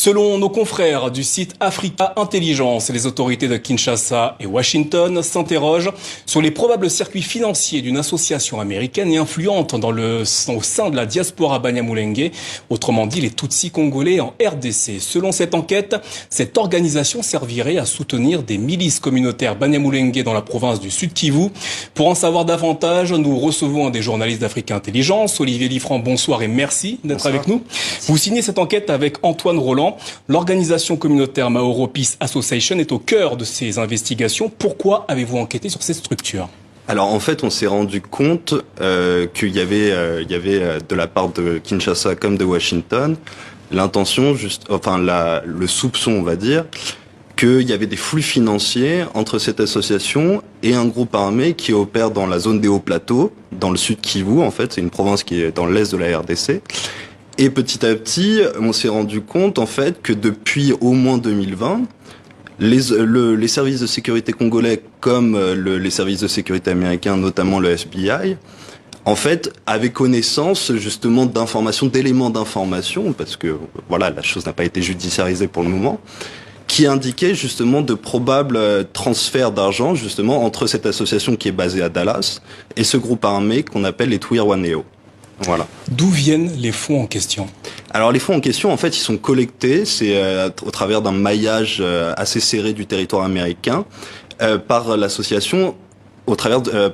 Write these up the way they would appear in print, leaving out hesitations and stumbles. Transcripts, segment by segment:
Selon nos confrères du site Africa Intelligence, les autorités de Kinshasa et Washington s'interrogent sur les probables circuits financiers d'une association américaine et influente au sein de la diaspora Banyamulenge, autrement dit les Tutsis congolais en RDC. Selon cette enquête, cette organisation servirait à soutenir des milices communautaires Banyamulenge dans la province du Sud Kivu. Pour en savoir davantage, nous recevons un des journalistes d'Africa Intelligence, Olivier Liffrand. Bonsoir et merci d'être avec nous. Vous signez cette enquête avec Antoine Roland. L'organisation communautaire Maoro Peace Association est au cœur de ces investigations. Pourquoi avez-vous enquêté sur cette structure ? Alors en fait, on s'est rendu compte qu'il y avait de la part de Kinshasa comme de Washington l'intention, le soupçon, on va dire, qu'il y avait des flux financiers entre cette association et un groupe armé qui opère dans la zone des hauts plateaux, dans le sud Kivu. En fait, c'est une province qui est dans l'est de la RDC. Et petit à petit, on s'est rendu compte en fait que depuis au moins 2020, les services de sécurité congolais comme les services de sécurité américains, notamment le FBI, en fait, avaient connaissance justement d'informations, d'éléments d'information, parce que voilà, la chose n'a pas été judiciarisée pour le moment, qui indiquaient justement de probables transferts d'argent justement entre cette association qui est basée à Dallas et ce groupe armé qu'on appelle les Twirwaneho. Voilà. D'où viennent les fonds en question ? Alors les fonds en question, en fait, ils sont collectés, c'est au travers d'un maillage assez serré du territoire américain par l'association au travers de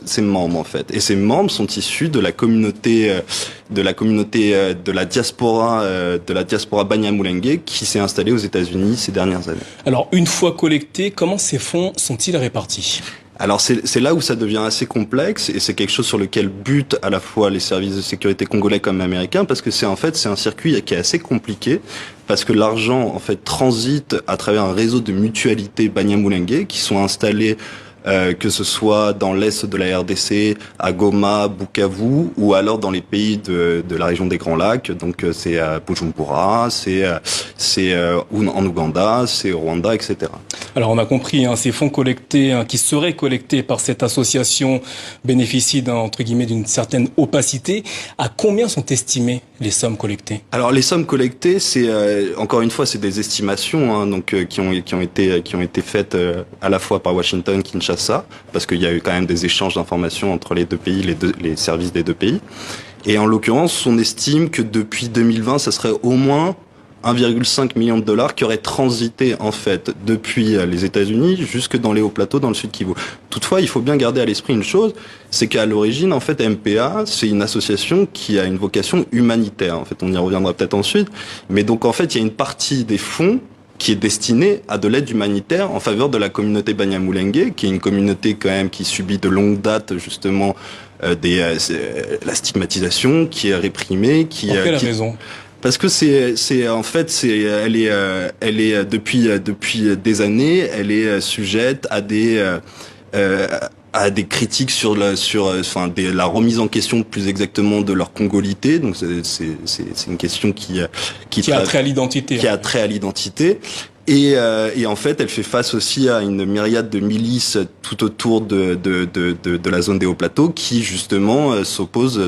ses membres en fait. Et ces membres sont issus de la communauté de la diaspora Banyamulenge qui s'est installée aux États-Unis ces dernières années. Alors une fois collectés, comment ces fonds sont-ils répartis ? Alors c'est là où ça devient assez complexe et c'est quelque chose sur lequel butent à la fois les services de sécurité congolais comme américains parce que c'est un circuit qui est assez compliqué parce que l'argent en fait transite à travers un réseau de mutualités Banyamulenge qui sont installées que ce soit dans l'est de la RDC, à Goma, Bukavu, ou alors dans les pays de la région des Grands Lacs. Donc c'est à Bujumbura, c'est en Ouganda, c'est au Rwanda, etc. Alors on a compris, ces fonds collectés, qui seraient collectés par cette association bénéficient entre guillemets d'une certaine opacité. À combien sont estimées les sommes collectées ? Alors les sommes collectées, c'est encore une fois, c'est des estimations, donc qui ont été faites à la fois par Washington, Kinshasa, parce qu'il y a eu quand même des échanges d'informations entre les deux pays, les services des deux pays. Et en l'occurrence, on estime que depuis 2020, ça serait au moins 1,5 million de dollars qui auraient transité en fait depuis les États-Unis jusque dans les hauts plateaux dans le sud Kivu. Toutefois, il faut bien garder à l'esprit une chose, c'est qu'à l'origine, en fait, MPA, c'est une association qui a une vocation humanitaire. En fait, on y reviendra peut-être ensuite. Mais donc, en fait, il y a une partie des fonds qui est destinée à de l'aide humanitaire en faveur de la communauté Banyamulenge, qui est une communauté quand même qui subit de longue date justement la stigmatisation, qui est réprimée, Pour quelle raison ? Parce que elle est depuis des années, elle est sujette à des critiques sur la remise en question plus exactement de leur congolité. Donc c'est une question qui a trait à l'identité. Qui a trait à l'identité. Et en fait, elle fait face aussi à une myriade de milices tout autour de la zone des hauts plateaux qui justement s'opposent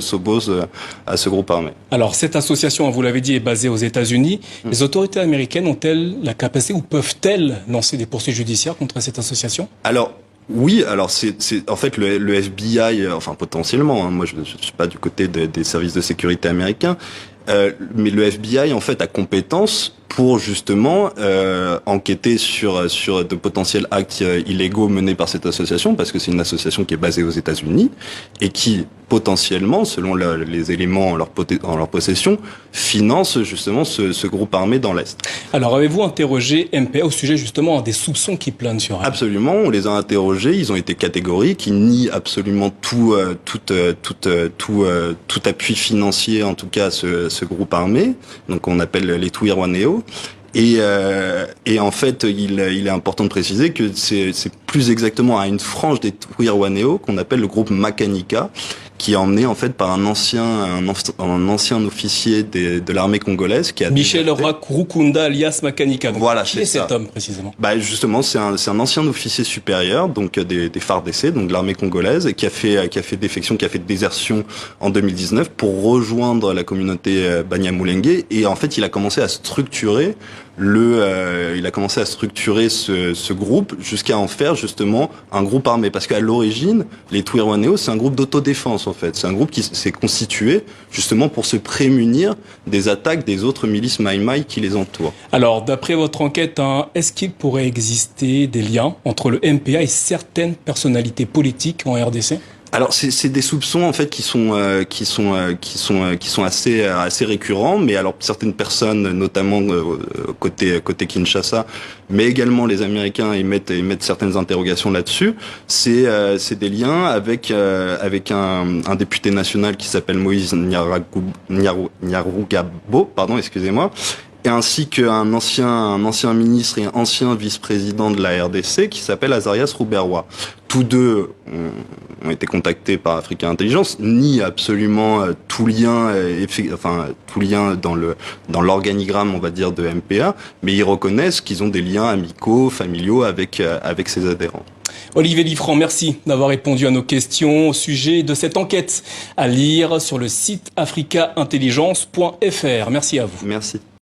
à ce groupe armé. Alors cette association, vous l'avez dit, est basée aux États-Unis. Les autorités américaines ont-elles la capacité ou peuvent-elles lancer des poursuites judiciaires contre cette association ? Alors oui, alors c'est en fait le FBI, enfin potentiellement. Moi, je suis pas du côté des services de sécurité américains, mais le FBI en fait a compétence pour justement enquêter sur de potentiels actes illégaux menés par cette association, parce que c'est une association qui est basée aux États-Unis et qui potentiellement, selon les éléments en leur possession, finance justement ce groupe armé dans l'Est. Alors avez-vous interrogé MPA au sujet justement des soupçons qui planent sur elle ? Absolument, on les a interrogés, ils ont été catégoriques, ils nient absolument tout appui financier en tout cas à ce groupe armé, donc on appelle les Twirwaneho. Et en fait, il est important de préciser que c'est plus exactement à une frange des Twirwaneho qu'on appelle le groupe Makanika, qui est emmené en fait par un ancien officier de l'armée congolaise qui a Michel Rukunda alias Makanika. Voilà, qui est cet homme précisément? Bah justement, c'est un ancien officier supérieur, donc des FARDC, donc de l'armée congolaise, et qui a fait défection, qui a fait désertion en 2019 pour rejoindre la communauté Banyamulenge. Et en fait, il a commencé à structurer ce groupe jusqu'à en faire justement un groupe armé. Parce qu'à l'origine, les Twirwaneho, c'est un groupe d'autodéfense en fait. C'est un groupe qui s'est constitué justement pour se prémunir des attaques des autres milices Maï-Maï qui les entourent. Alors, d'après votre enquête, est-ce qu'il pourrait exister des liens entre le MPA et certaines personnalités politiques en RDC? Alors c'est des soupçons en fait qui sont assez récurrents, mais alors certaines personnes, notamment côté Kinshasa, mais également les Américains émettent certaines interrogations là-dessus. C'est des liens avec un député national qui s'appelle Moïse Nyarugabo, pardon, excusez-moi. Et ainsi qu'un ancien ministre et un ancien vice-président de la RDC qui s'appelle Azarias Ruberwa. Tous deux ont été contactés par Africa Intelligence, nient absolument tout lien dans l'organigramme, on va dire, de MPA, mais ils reconnaissent qu'ils ont des liens amicaux, familiaux avec ses adhérents. Olivier Liffrand, merci d'avoir répondu à nos questions au sujet de cette enquête à lire sur le site africaintelligence.fr. Merci à vous. Merci.